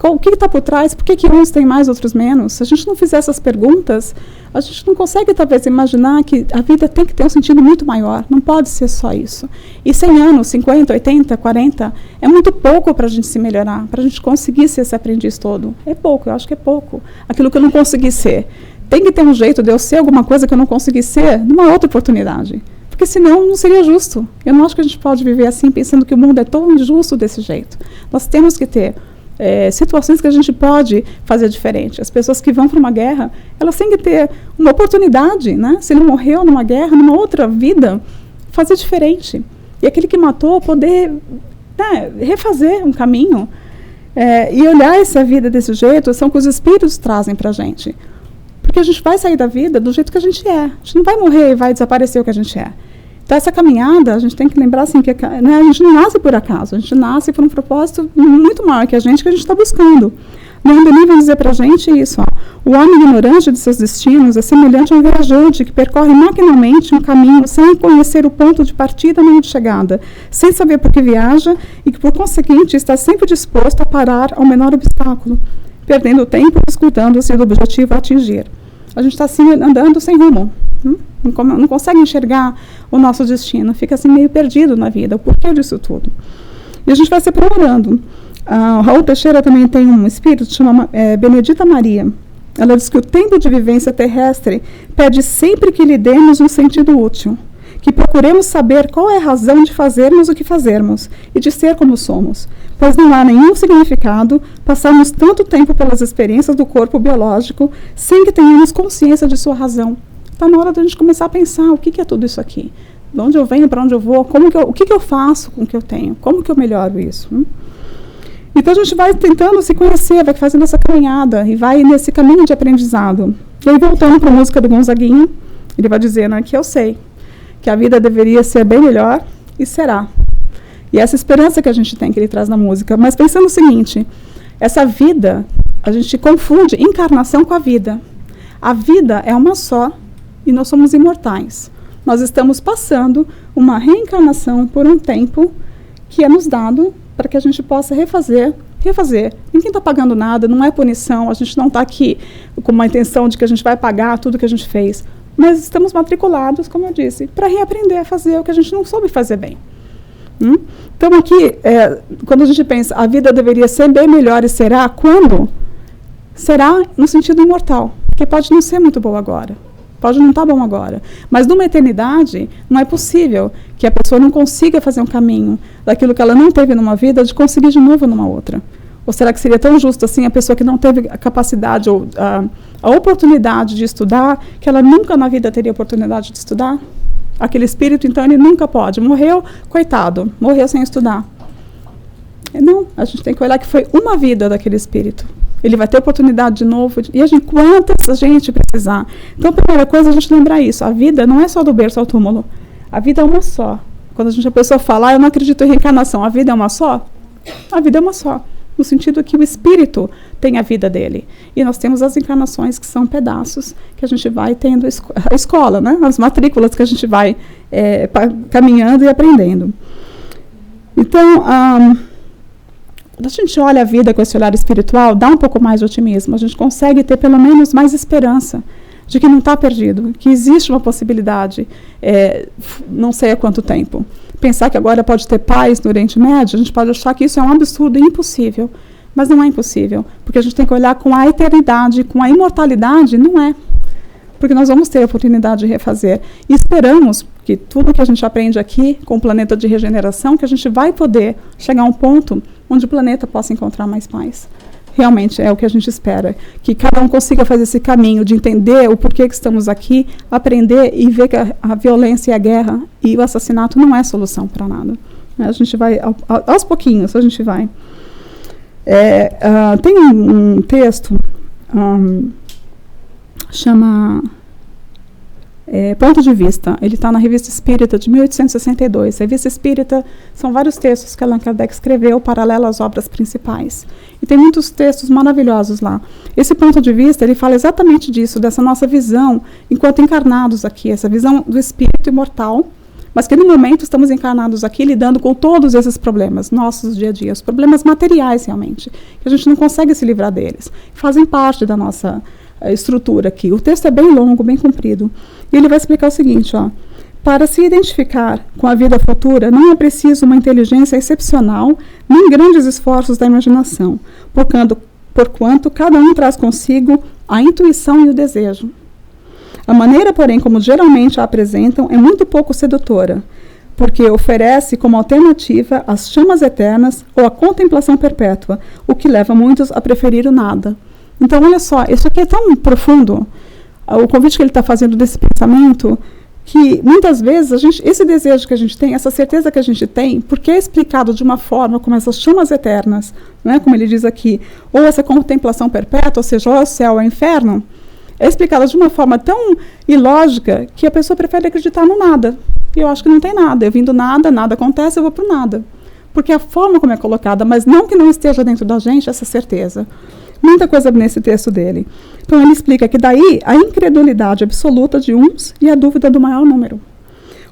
O que está por trás? Por que uns têm mais, outros menos? Se a gente não fizer essas perguntas, a gente não consegue, talvez, imaginar que a vida tem que ter um sentido muito maior. Não pode ser só isso. E 100 anos, 50, 80, 40, é muito pouco para a gente se melhorar, para a gente conseguir ser esse aprendiz todo. É pouco, eu acho que é pouco. Aquilo que eu não consegui ser. Tem que ter um jeito de eu ser alguma coisa que eu não consegui ser numa outra oportunidade. Porque senão não seria justo. Eu não acho que a gente pode viver assim, pensando que o mundo é tão injusto desse jeito. Nós temos que ter situações que a gente pode fazer diferente. As pessoas que vão para uma guerra, elas têm que ter uma oportunidade, né? Se ele morreu numa guerra, numa outra vida, fazer diferente. E aquele que matou, poder, né, refazer um caminho. E olhar essa vida desse jeito, são que os espíritos trazem para a gente. Porque a gente vai sair da vida do jeito que a gente é. A gente não vai morrer e vai desaparecer o que a gente é. Então, essa caminhada, a gente tem que lembrar assim, que né, a gente não nasce por acaso, a gente nasce por um propósito muito maior que a gente está buscando. Leon Denis vai dizer para a gente isso. Ó, o homem ignorante de seus destinos é semelhante a um viajante que percorre maquinalmente um caminho sem conhecer o ponto de partida nem de chegada, sem saber por que viaja e que, por conseguinte, está sempre disposto a parar ao menor obstáculo, perdendo tempo escutando-se do objetivo a atingir. A gente está assim andando sem rumo. Não consegue enxergar o nosso destino, fica assim meio perdido na vida, o porquê disso tudo. E a gente vai se aprimorando. O Raul Teixeira também tem um espírito, chama Benedita Maria. Ela diz que o tempo de vivência terrestre pede sempre que lhe demos um sentido útil, que procuremos saber qual é a razão de fazermos o que fazermos e de ser como somos, pois não há nenhum significado passarmos tanto tempo pelas experiências do corpo biológico sem que tenhamos consciência de sua razão. Está na hora da gente começar a pensar o que é tudo isso aqui. De onde eu venho, para onde eu vou, o que eu faço com o que eu tenho, como que eu melhoro isso. Então a gente vai tentando se conhecer, vai fazendo essa caminhada e vai nesse caminho de aprendizado. E aí, voltando para a música do Gonzaguinha, ele vai dizer, né, que eu sei que a vida deveria ser bem melhor e será. E essa esperança que a gente tem, que ele traz na música. Mas pensando o seguinte, essa vida, a gente confunde encarnação com a vida. A vida é uma só e nós somos imortais. Nós estamos passando uma reencarnação por um tempo que é nos dado para que a gente possa refazer. Ninguém está pagando nada, não é punição, a gente não está aqui com uma intenção de que a gente vai pagar tudo que a gente fez. Mas estamos matriculados, como eu disse, para reaprender a fazer o que a gente não soube fazer bem. Então aqui, quando a gente pensa, a vida deveria ser bem melhor e será quando? Será no sentido imortal, porque pode não ser muito boa agora. Pode não estar bom agora. Mas numa eternidade, não é possível que a pessoa não consiga fazer um caminho daquilo que ela não teve numa vida, de conseguir de novo numa outra. Ou será que seria tão justo assim a pessoa que não teve a capacidade ou a oportunidade de estudar, que ela nunca na vida teria oportunidade de estudar? Aquele espírito, então, ele nunca pode. Morreu, coitado, morreu sem estudar. Não, a gente tem que olhar que foi uma vida daquele espírito. Ele vai ter oportunidade de novo. E quantas a gente precisar. Então, a primeira coisa é a gente lembrar isso. A vida não é só do berço ao túmulo. A vida é uma só. Quando a pessoa fala, eu não acredito em reencarnação, a vida é uma só? A vida é uma só. No sentido que o espírito tem a vida dele. E nós temos as encarnações, que são pedaços que a gente vai tendo a escola, né? As matrículas que a gente vai caminhando e aprendendo. Então, quando a gente olha a vida com esse olhar espiritual, dá um pouco mais de otimismo. A gente consegue ter pelo menos mais esperança de que não está perdido, que existe uma possibilidade, não sei há quanto tempo. Pensar que agora pode ter paz no Oriente Médio, a gente pode achar que isso é um absurdo e impossível. Mas não é impossível, porque a gente tem que olhar com a eternidade, com a imortalidade, não é. Porque nós vamos ter a oportunidade de refazer. E esperamos que tudo que a gente aprende aqui, com o planeta de regeneração, que a gente vai poder chegar a um ponto onde o planeta possa encontrar mais paz. Realmente é o que a gente espera. Que cada um consiga fazer esse caminho de entender o porquê que estamos aqui, aprender e ver que a violência e a guerra e o assassinato não é solução para nada. A gente vai, aos pouquinhos, a gente vai. Tem um texto, chama Ponto de Vista. Ele está na Revista Espírita de 1862. A Revista Espírita são vários textos que Allan Kardec escreveu paralelo às obras principais. E tem muitos textos maravilhosos lá. Esse Ponto de Vista, ele fala exatamente disso, dessa nossa visão enquanto encarnados aqui, essa visão do espírito imortal, mas que no momento estamos encarnados aqui lidando com todos esses problemas nossos dia a dia, os problemas materiais realmente, que a gente não consegue se livrar deles, fazem parte da nossa estrutura aqui. O texto é bem longo, bem comprido, e ele vai explicar o seguinte, para se identificar com a vida futura, não é preciso uma inteligência excepcional, nem grandes esforços da imaginação, porquanto cada um traz consigo a intuição e o desejo. A maneira, porém, como geralmente a apresentam, é muito pouco sedutora, porque oferece como alternativa as chamas eternas ou a contemplação perpétua, o que leva muitos a preferir o nada. Então, olha só, isso aqui é tão profundo, o convite que ele está fazendo desse pensamento, que muitas vezes esse desejo que a gente tem, essa certeza que a gente tem, porque é explicado de uma forma como essas chamas eternas, né, como ele diz aqui, ou essa contemplação perpétua, ou seja, ou é o céu ou é o inferno, é explicada de uma forma tão ilógica que a pessoa prefere acreditar no nada. E eu acho que não tem nada. Eu vim do nada, nada acontece, eu vou para o nada. Porque a forma como é colocada, mas não que não esteja dentro da gente essa certeza. Muita coisa nesse texto dele. Então ele explica que daí a incredulidade absoluta de uns e a dúvida do maior número.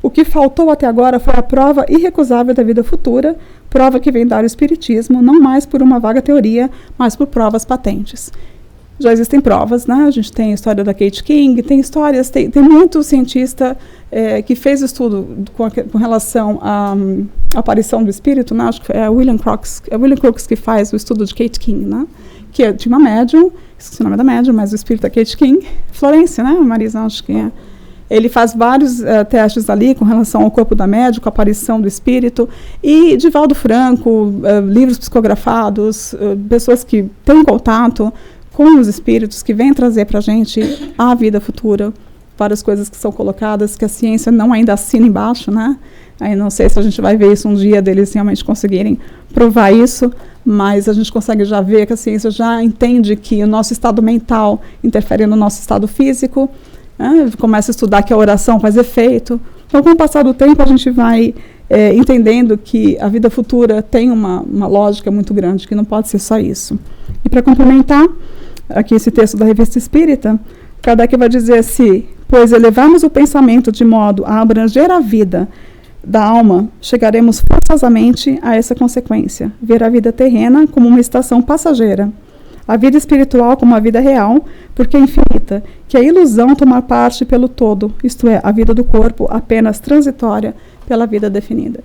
O que faltou até agora foi a prova irrecusável da vida futura, prova que vem dar o espiritismo, não mais por uma vaga teoria, mas por provas patentes. Já existem provas, né? A gente tem a história da Kate King, tem histórias, tem muito cientista que fez estudo com relação à aparição do espírito, né? Acho que é William Crookes que faz o estudo de Kate King, né? Que é de uma médium, esqueci o nome da médium, mas o espírito da Kate King, Florence, né? Marisa, acho que é. Ele faz vários testes ali com relação ao corpo da médium, com a aparição do espírito, e Divaldo Franco, livros psicografados, pessoas que têm contato com os espíritos que vêm trazer para a gente a vida futura, várias coisas que são colocadas, que a ciência não ainda assina embaixo, né? Aí não sei se a gente vai ver isso um dia, deles realmente conseguirem provar isso, mas a gente consegue já ver que a ciência já entende que o nosso estado mental interfere no nosso estado físico, né? Começa a estudar que a oração faz efeito. Então, com o passar do tempo, a gente vai entendendo que a vida futura tem uma lógica muito grande, que não pode ser só isso. E para complementar, aqui esse texto da Revista Espírita, Kardec vai dizer assim: pois elevamos o pensamento de modo a abranger a vida da alma, chegaremos forçosamente a essa consequência, ver a vida terrena como uma estação passageira, a vida espiritual como a vida real, porque é infinita, que é ilusão tomar parte pelo todo, isto é, a vida do corpo apenas transitória pela vida definitiva.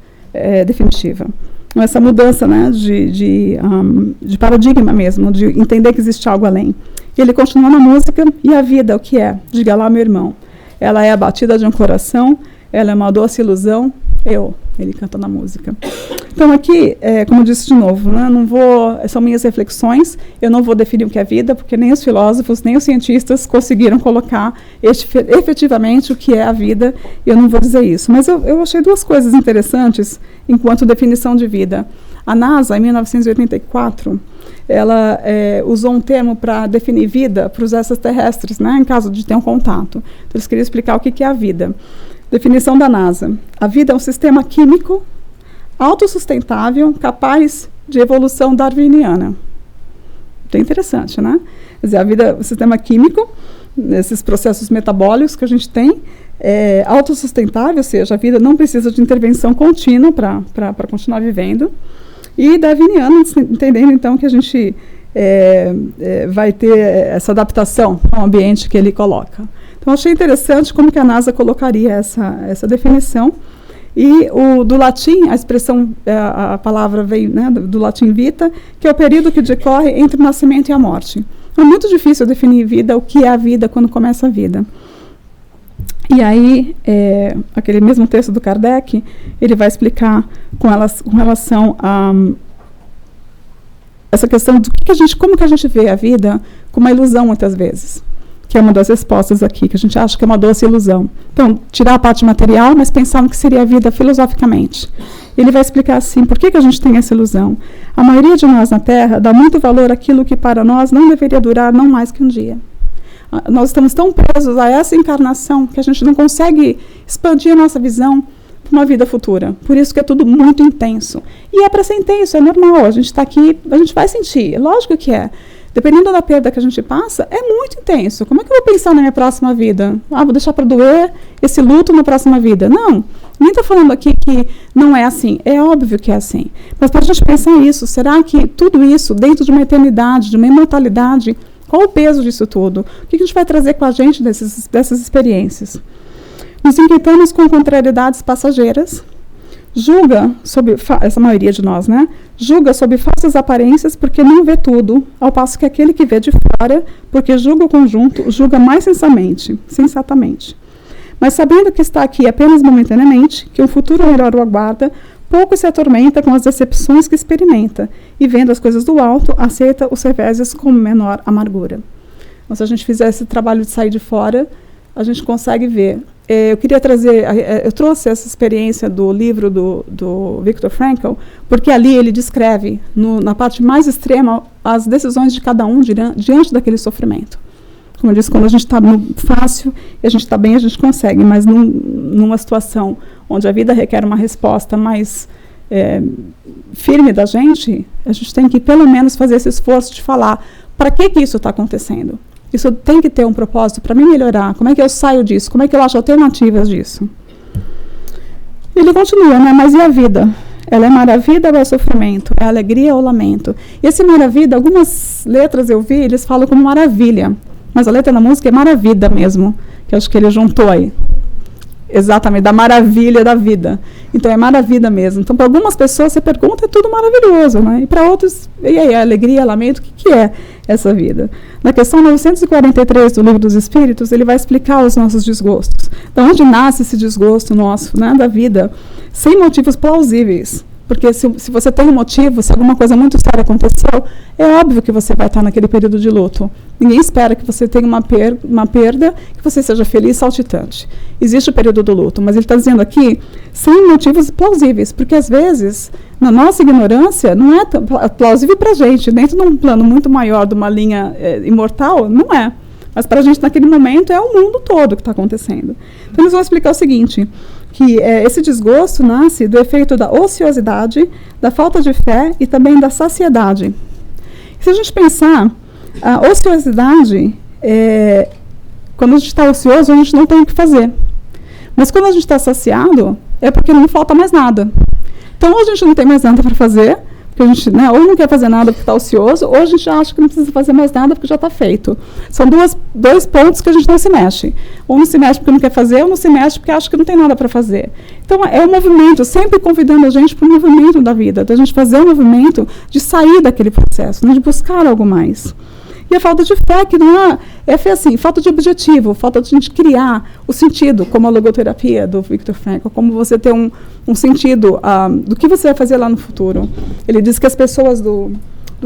Então, essa mudança, né, de paradigma mesmo, de entender que existe algo além. E ele continua na música, e a vida, o que é? Diga lá, meu irmão. Ela é a batida de um coração, ela é uma doce ilusão, ele canta na música. Então aqui, como eu disse de novo, né, são minhas reflexões, eu não vou definir o que é vida, porque nem os filósofos, nem os cientistas conseguiram colocar efetivamente o que é a vida, e eu não vou dizer isso. Mas eu achei duas coisas interessantes enquanto definição de vida. A NASA, em 1984, ela usou um termo para definir vida para os extraterrestres, né, em caso de ter um contato. Então, eles queriam explicar o que é a vida. Definição da NASA. A vida é um sistema químico autossustentável, capaz de evolução darwiniana. Muito interessante, né? Quer dizer, a vida é um sistema químico nesses processos metabólicos que a gente tem, autossustentável, ou seja, a vida não precisa de intervenção contínua para continuar vivendo. E darwiniano, entendendo então que a gente vai ter essa adaptação ao ambiente que ele coloca. Então, achei interessante como que a NASA colocaria essa definição. E do latim, a expressão, a palavra veio, né, do latim vita, que é o período que decorre entre o nascimento e a morte. É muito difícil definir vida, o que é a vida quando começa a vida. E aí, aquele mesmo texto do Kardec, ele vai explicar com relação a essa questão do como que a gente vê a vida com uma ilusão muitas vezes, que é uma das respostas aqui, que a gente acha que é uma doce ilusão. Então, tirar a parte material, mas pensar no que seria a vida filosoficamente. Ele vai explicar assim, por que a gente tem essa ilusão? A maioria de nós na Terra dá muito valor àquilo que para nós não deveria durar não mais que um dia. Nós estamos tão presos a essa encarnação que a gente não consegue expandir a nossa visão para uma vida futura. Por isso que é tudo muito intenso. E é para ser intenso, é normal. A gente está aqui, a gente vai sentir. Lógico que é. Dependendo da perda que a gente passa, é muito intenso. Como é que eu vou pensar na minha próxima vida? Vou deixar para doer esse luto na próxima vida. Não. Nem estou falando aqui que não é assim. É óbvio que é assim. Mas para a gente pensar isso, será que tudo isso, dentro de uma eternidade, de uma imortalidade, qual o peso disso tudo? O que a gente vai trazer com a gente dessas experiências? Nos inquietamos com contrariedades passageiras, julga, essa maioria de nós, né? Julga sob falsas aparências porque não vê tudo, ao passo que aquele que vê de fora, porque julga o conjunto, julga mais sensatamente. Mas sabendo que está aqui apenas momentaneamente, que um futuro melhor o aguarda, pouco se atormenta com as decepções que experimenta, e vendo as coisas do alto, aceita os reveses com menor amargura. Então, se a gente fizer esse trabalho de sair de fora, a gente consegue ver. Eu trouxe essa experiência do livro do Viktor Frankl, porque ali ele descreve, na parte mais extrema, as decisões de cada um diante daquele sofrimento. Como eu disse, quando a gente está fácil e a gente está bem, a gente consegue, mas numa situação onde a vida requer uma resposta mais firme da gente, a gente tem que pelo menos fazer esse esforço de falar para que isso está acontecendo. Isso tem que ter um propósito para me melhorar. Como é que eu saio disso? Como é que eu acho alternativas disso? Ele continua, né? Mas e a vida? Ela é maravilha ou é sofrimento? É alegria ou lamento? E esse maravilha, algumas letras eu vi, eles falam como maravilha. Mas a letra da música é maravilha mesmo. Que eu acho que ele juntou aí. Exatamente, da maravilha da vida. Então, é maravilha mesmo. Então, para algumas pessoas, você pergunta, é tudo maravilhoso, né? E para outros, e aí, alegria, lamento, o que é essa vida? Na questão 943 do Livro dos Espíritos, ele vai explicar os nossos desgostos. De onde nasce esse desgosto nosso, né, da vida, sem motivos plausíveis. Porque se você tem um motivo, se alguma coisa muito séria aconteceu, é óbvio que você vai estar naquele período de luto. Ninguém espera que você tenha uma perda, que você seja feliz, saltitante. Existe o período do luto, mas ele está dizendo aqui, sem motivos plausíveis, porque às vezes, na nossa ignorância, não é plausível para a gente. Dentro de um plano muito maior, de uma linha imortal, não é. Mas para a gente, naquele momento, é o mundo todo que está acontecendo. Então, eles vão explicar o seguinte, que esse desgosto nasce do efeito da ociosidade, da falta de fé e também da saciedade. Se a gente pensar, a ociosidade, quando a gente está ocioso, a gente não tem o que fazer. Mas quando a gente está saciado, é porque não falta mais nada. Então, ou a gente não tem mais nada para fazer, porque a gente, né, ou não quer fazer nada porque está ocioso, ou a gente acha que não precisa fazer mais nada porque já está feito. São dois pontos que a gente não se mexe. Ou não se mexe porque não quer fazer, ou não se mexe porque acha que não tem nada para fazer. Então, é um movimento, sempre convidando a gente para o movimento da vida, da gente fazer um movimento de sair daquele processo, né, de buscar algo mais. E a falta de fé, que não é fé assim, falta de objetivo, falta de a gente criar o sentido, como a logoterapia do Viktor Frankl, como você ter um sentido do que você vai fazer lá no futuro. Ele diz que as pessoas do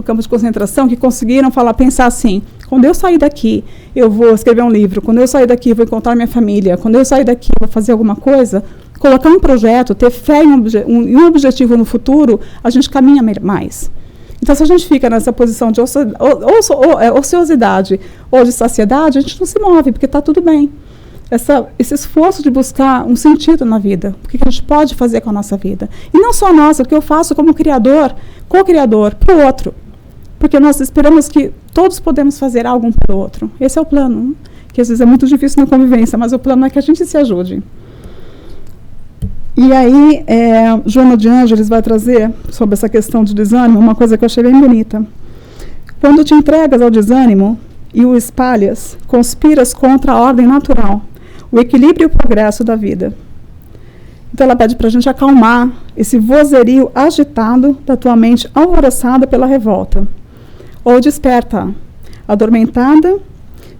campo de concentração que conseguiram pensar assim, quando eu sair daqui, eu vou escrever um livro, quando eu sair daqui, eu vou encontrar minha família, quando eu sair daqui, eu vou fazer alguma coisa, colocar um projeto, ter fé em um objetivo no futuro, a gente caminha mais. Então, se a gente fica nessa posição de ociosidade ou de saciedade, a gente não se move, porque está tudo bem. Esse esforço de buscar um sentido na vida, o que a gente pode fazer com a nossa vida. E não só a nossa, o que eu faço como criador, co-criador, para o outro. Porque nós esperamos que todos podemos fazer algo um para o outro. Esse é o plano. que às vezes é muito difícil na convivência, mas o plano é que a gente se ajude. E aí, Joana de Ângeles vai trazer, sobre essa questão de desânimo, uma coisa que eu achei bem bonita. Quando te entregas ao desânimo e o espalhas, conspiras contra a ordem natural, o equilíbrio e o progresso da vida. Então ela pede para a gente acalmar esse vozerio agitado da tua mente alvoroçada pela revolta. Ou desperta, adormentada,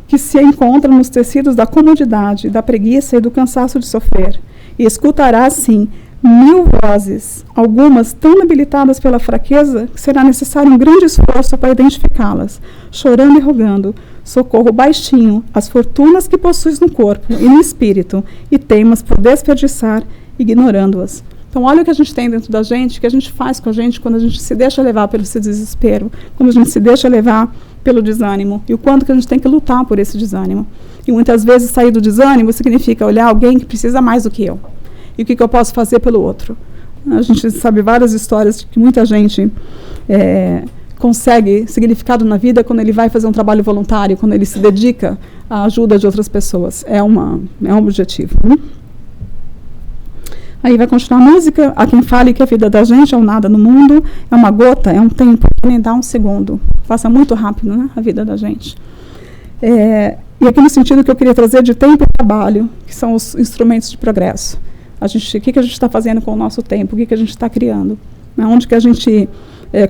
que se encontra nos tecidos da comodidade, da preguiça e do cansaço de sofrer. E escutará, sim, 1000 vozes, algumas tão debilitadas pela fraqueza que será necessário um grande esforço para identificá-las, chorando e rogando, socorro baixinho, as fortunas que possuis no corpo e no espírito, e teimas por desperdiçar, ignorando-as. Então, olha o que a gente tem dentro da gente, o que a gente faz com a gente quando a gente se deixa levar pelo esse desespero, quando a gente se deixa levar pelo desânimo, e o quanto que a gente tem que lutar por esse desânimo. E muitas vezes sair do desânimo significa olhar alguém que precisa mais do que eu. E o que eu posso fazer pelo outro? A gente sabe várias histórias de que muita gente consegue significado na vida quando ele vai fazer um trabalho voluntário, quando ele se dedica à ajuda de outras pessoas. É um objetivo. Aí vai continuar a música. Há quem fale que a vida da gente é um nada no mundo, é uma gota, é um tempo, que nem dá um segundo. Passa muito rápido, né, a vida da gente. E aqui no sentido que eu queria trazer de tempo e trabalho, que são os instrumentos de progresso. O que a gente está fazendo com o nosso tempo? O que a gente está criando? Onde que a gente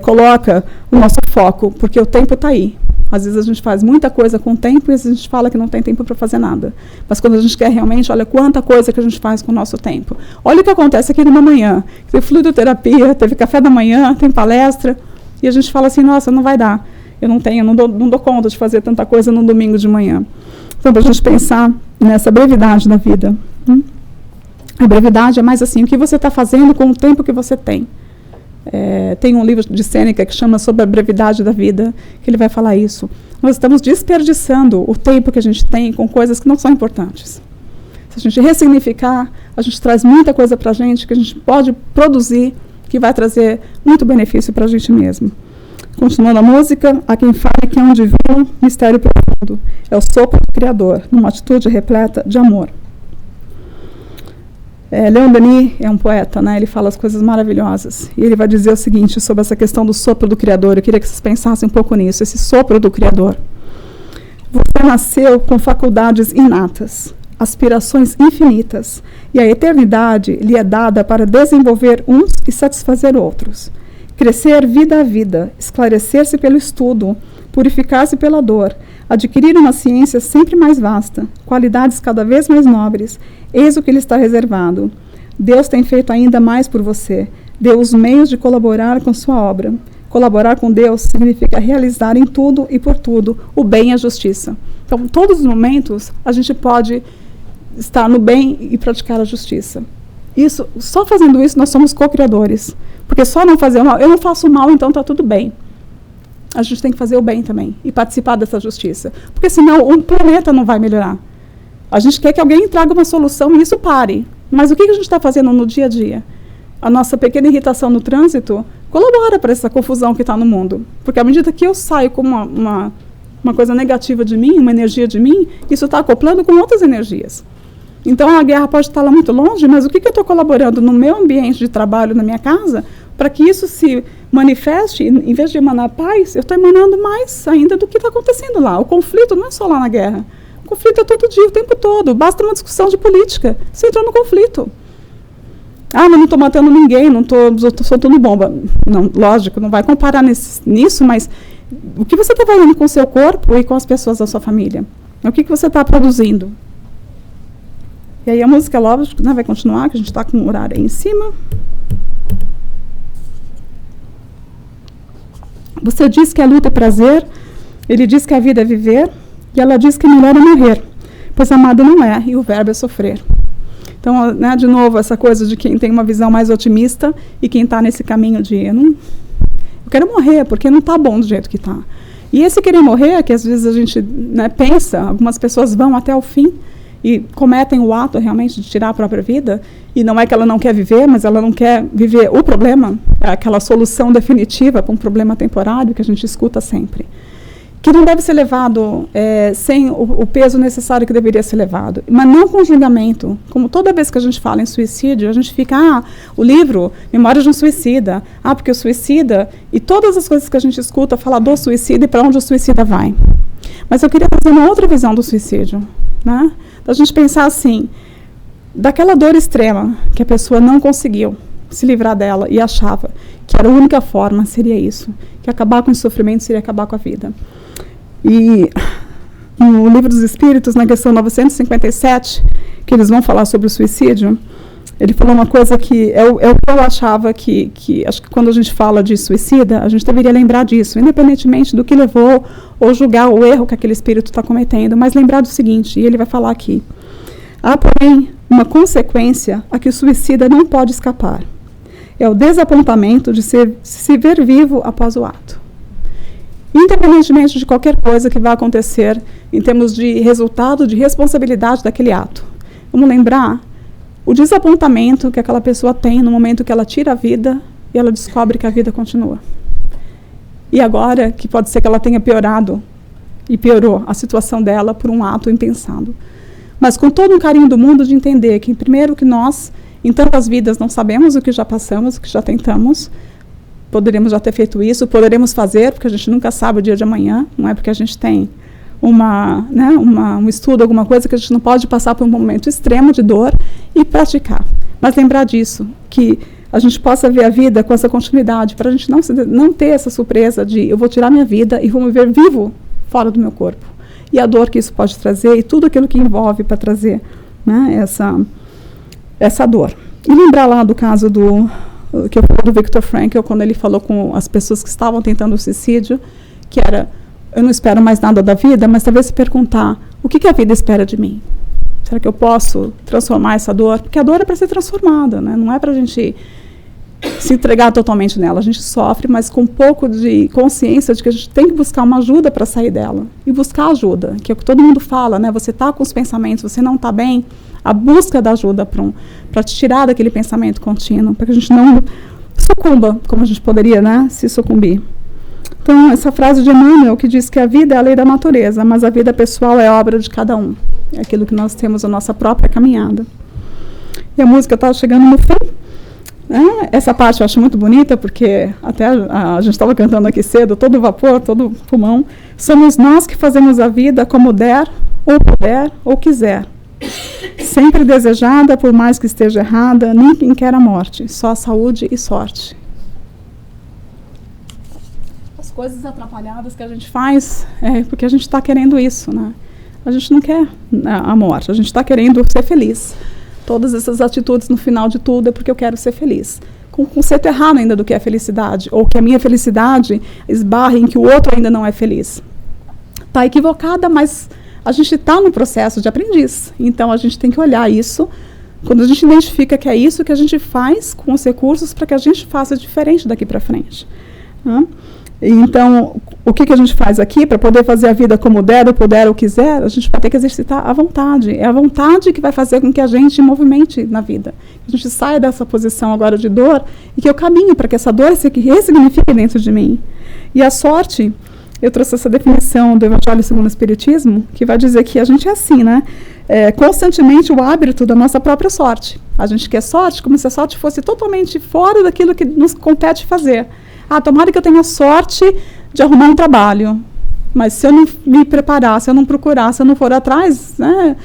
coloca o nosso foco? Porque o tempo está aí. Às vezes a gente faz muita coisa com o tempo e às vezes a gente fala que não tem tempo para fazer nada. Mas quando a gente quer realmente, olha quanta coisa que a gente faz com o nosso tempo. Olha o que acontece aqui numa manhã. Teve fluidoterapia, teve café da manhã, tem palestra. E a gente fala assim, nossa, não vai dar. Eu não dou conta de fazer tanta coisa no domingo de manhã. Então, para a gente pensar nessa brevidade da vida. A brevidade é mais assim, o que você está fazendo com o tempo que você tem. Tem um livro de Sêneca que chama Sobre a Brevidade da Vida, que ele vai falar isso. Nós estamos desperdiçando o tempo que a gente tem com coisas que não são importantes. Se a gente ressignificar, a gente traz muita coisa para a gente que a gente pode produzir, que vai trazer muito benefício para a gente mesmo. Continuando a música, há quem fale que é um divino mistério profundo. É o sopro do Criador, numa atitude repleta de amor. Leon Denis é um poeta, né? Ele fala as coisas maravilhosas. E ele vai dizer o seguinte sobre essa questão do sopro do Criador. Eu queria que vocês pensassem um pouco nisso, esse sopro do Criador. Você nasceu com faculdades inatas, aspirações infinitas, e a eternidade lhe é dada para desenvolver uns e satisfazer outros. Crescer vida a vida, esclarecer-se pelo estudo, purificar-se pela dor, adquirir uma ciência sempre mais vasta, qualidades cada vez mais nobres, eis o que lhe está reservado. Deus tem feito ainda mais por você, deu os meios de colaborar com sua obra. Colaborar com Deus significa realizar em tudo e por tudo o bem e a justiça. Então, em todos os momentos, a gente pode estar no bem e praticar a justiça. Isso, só fazendo isso, nós somos co-criadores. Porque só não fazer o mal, eu não faço o mal, então está tudo bem. A gente tem que fazer o bem também e participar dessa justiça. Porque senão o planeta não vai melhorar. A gente quer que alguém traga uma solução e isso pare. Mas o que a gente está fazendo no dia a dia? A nossa pequena irritação no trânsito colabora para essa confusão que está no mundo. Porque à medida que eu saio com uma coisa negativa de mim, uma energia de mim, isso está acoplando com outras energias. Então a guerra pode estar lá muito longe, mas o que eu estou colaborando no meu ambiente de trabalho, na minha casa, para que isso se manifeste, em vez de emanar paz, eu estou emanando mais ainda do que está acontecendo lá. O conflito não é só lá na guerra. O conflito é todo dia, o tempo todo. Basta uma discussão de política. Você entrou no conflito. Mas não estou matando ninguém, não estou soltando bomba. Não, lógico, não vai comparar nisso, mas o que você está fazendo com o seu corpo e com as pessoas da sua família? O que você está produzindo? E aí a música, lógico, né, vai continuar, que a gente está com o horário aí em cima. Você diz que a luta é prazer, ele diz que a vida é viver, e ela diz que melhor é morrer, pois amado não é, e o verbo é sofrer. Então, né, de novo, essa coisa de quem tem uma visão mais otimista e quem está nesse caminho de eu quero morrer, porque não está bom do jeito que está. E esse querer morrer, que às vezes a gente, né, pensa, algumas pessoas vão até o fim, e cometem o ato realmente de tirar a própria vida, e não é que ela não quer viver, mas ela não quer viver o problema, é aquela solução definitiva para um problema temporário que a gente escuta sempre. que não deve ser levado sem o peso necessário que deveria ser levado, mas não com julgamento. Como toda vez que a gente fala em suicídio, a gente fica, o livro Memórias de um Suicida, porque o suicida, e todas as coisas que a gente escuta falar do suicida e para onde o suicida vai. Mas eu queria trazer uma outra visão do suicídio, né? Da gente pensar assim, daquela dor extrema que a pessoa não conseguiu se livrar dela e achava que era a única forma, seria isso, que acabar com o sofrimento seria acabar com a vida. E no Livro dos Espíritos, na questão 957, que eles vão falar sobre o suicídio, ele falou uma coisa que é o que eu achava que acho que quando a gente fala de suicida, a gente deveria lembrar disso, independentemente do que levou ou julgar o erro que aquele espírito está cometendo, mas lembrar do seguinte, e ele vai falar aqui: há, porém, uma consequência a que o suicida não pode escapar. É o desapontamento de se ver vivo após o ato. Independentemente de qualquer coisa que vá acontecer em termos de resultado, de responsabilidade daquele ato. Vamos lembrar o desapontamento que aquela pessoa tem no momento que ela tira a vida e ela descobre que a vida continua. E agora, que pode ser que ela tenha piorado e piorou a situação dela por um ato impensado. Mas com todo um carinho do mundo de entender que, primeiro, que nós, em tantas vidas, não sabemos o que já passamos, o que já tentamos. Poderíamos já ter feito isso, poderemos fazer, porque a gente nunca sabe o dia de amanhã, não é porque a gente tem um estudo, alguma coisa, que a gente não pode passar por um momento extremo de dor e praticar. Mas lembrar disso, que a gente possa ver a vida com essa continuidade, para a gente não ter essa surpresa de eu vou tirar minha vida e vou me ver vivo fora do meu corpo. E a dor que isso pode trazer e tudo aquilo que envolve para trazer, né, essa dor. E lembrar lá do caso que eu falei do Viktor Frankl, quando ele falou com as pessoas que estavam tentando o suicídio, que era, eu não espero mais nada da vida, mas talvez se perguntar, o que a vida espera de mim? Será que eu posso transformar essa dor? Porque a dor é para ser transformada, né? Não é para a gente se entregar totalmente nela. A gente sofre, mas com um pouco de consciência de que a gente tem que buscar uma ajuda para sair dela. E buscar ajuda, que é o que todo mundo fala, né? Você está com os pensamentos, você não está bem, a busca da ajuda para te tirar daquele pensamento contínuo, para que a gente não sucumba, como a gente poderia, né, se sucumbir. Então, essa frase de Emmanuel, que diz que a vida é a lei da natureza, mas a vida pessoal é obra de cada um. É aquilo que nós temos a nossa própria caminhada. E a música está chegando no fim. Essa parte eu acho muito bonita, porque até a gente estava cantando aqui cedo, todo vapor, todo pulmão. Somos nós que fazemos a vida como der, ou puder, ou quiser. Sempre desejada, por mais que esteja errada, ninguém quer a morte, só saúde e sorte. As coisas atrapalhadas que a gente faz é porque a gente está querendo isso, né? A gente não quer a morte, a gente está querendo ser feliz. Todas essas atitudes no final de tudo é porque eu quero ser feliz. Com o conceito errado ainda do que é felicidade, ou que a minha felicidade esbarre em que o outro ainda não é feliz. Está equivocada, mas a gente está no processo de aprendiz. Então, a gente tem que olhar isso. Quando a gente identifica que é isso que a gente faz com os recursos para que a gente faça diferente daqui para frente. Então, o que a gente faz aqui para poder fazer a vida como der, ou puder, ou quiser, a gente vai ter que exercitar a vontade. É a vontade que vai fazer com que a gente movimente na vida. A gente saia dessa posição agora de dor e que eu caminho para que essa dor se ressignifique dentro de mim. E a sorte, eu trouxe essa definição do Evangelho segundo o Espiritismo, que vai dizer que a gente é assim, né? Constantemente o árbitro da nossa própria sorte. A gente quer sorte como se a sorte fosse totalmente fora daquilo que nos compete fazer. Tomara que eu tenha sorte de arrumar um trabalho. Mas se eu não me preparar, se eu não procurar, se eu não for atrás, né?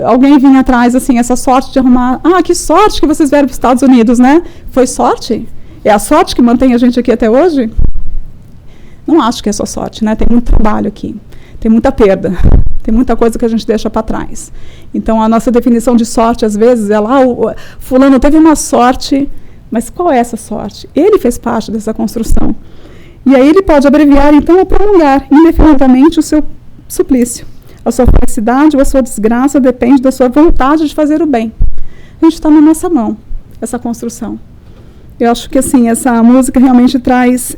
Alguém vinha atrás, assim, essa sorte de arrumar... que sorte que vocês vieram para os Estados Unidos, né? Foi sorte? É a sorte que mantém a gente aqui até hoje? Não acho que é só sorte, né? Tem muito trabalho aqui. Tem muita perda. Tem muita coisa que a gente deixa para trás. Então, a nossa definição de sorte, às vezes, é lá, fulano teve uma sorte... Mas qual é essa sorte? Ele fez parte dessa construção. E aí ele pode abreviar, então, ou prolongar indefinidamente o seu suplício. A sua felicidade ou a sua desgraça depende da sua vontade de fazer o bem. A gente está na nossa mão, essa construção. Eu acho que, assim, essa música realmente traz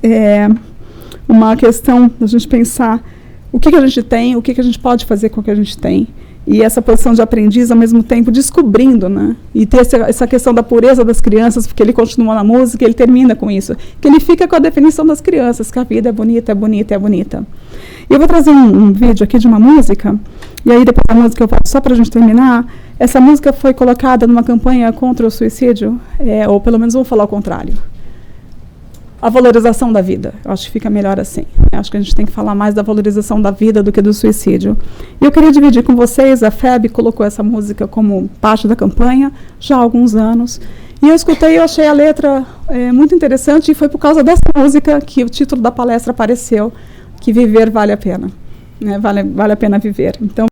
uma questão da gente pensar o que a gente tem, o que a gente pode fazer com o que a gente tem. E essa posição de aprendiz, ao mesmo tempo, descobrindo, né? E ter essa questão da pureza das crianças, porque ele continua na música, ele termina com isso. Que ele fica com a definição das crianças, que a vida é bonita, é bonita, é bonita. E eu vou trazer um vídeo aqui de uma música, e aí depois da música eu volto só para a gente terminar. Essa música foi colocada numa campanha contra o suicídio, ou pelo menos vou falar o contrário. A valorização da vida. Eu acho que fica melhor assim. Eu acho que a gente tem que falar mais da valorização da vida do que do suicídio. E eu queria dividir com vocês, a FEB colocou essa música como parte da campanha já há alguns anos. E eu escutei e eu achei a letra muito interessante, e foi por causa dessa música que o título da palestra apareceu, que viver vale a pena. Né? Vale a pena viver. Então,